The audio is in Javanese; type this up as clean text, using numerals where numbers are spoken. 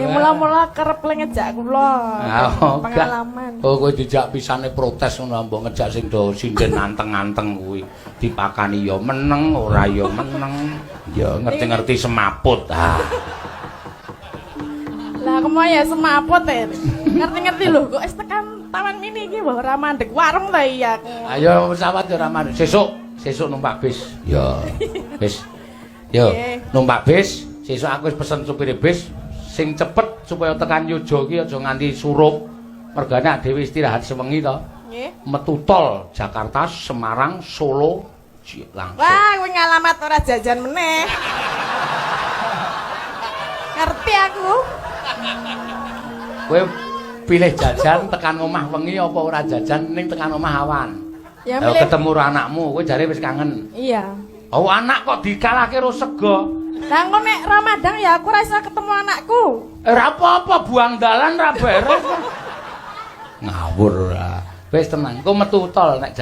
mula-mula kerep ngejak kula. Pengalaman. Oh, kowe dijak pisane protes ngono mbok ngejak sing do sinden anteng-anteng kuwi. Dipakani ya meneng, ora ya meneng. Ya ngerti-ngerti semaput. Lah kemono ya semaput ngerti-ngerti lho kok wis tekan Taman Mini iki mbok ora mandeg warung ta iya. Ayo pesawat ya ora mandeg. Sesuk numpak bis. Ya. Bis. Yo, numpak bis. Sesuk aku wis pesen supir bis sing cepet supaya tekan Yojo iki aja nganti surup. Mergane dhewe istirahat sewengi to. Nggih. Metu tol Jakarta, Semarang, Solo langsung. Wah, kowe ngalamat ora jajan meneh. Ngerti aku. Kowe pilih jajan tekan omah wengi apa ora jajan ning tekan omah awan? Ya milih ketemu anakmu, kowe jare wis kangen. Iya. Oh, anak kok dikalahke ro sego. Lah engko nek Ramadan ya aku ora iso ketemu anakku. Ora apa-apa buang dalan ra beres. Ngawur ora. Wis tenang, engko metu tol nek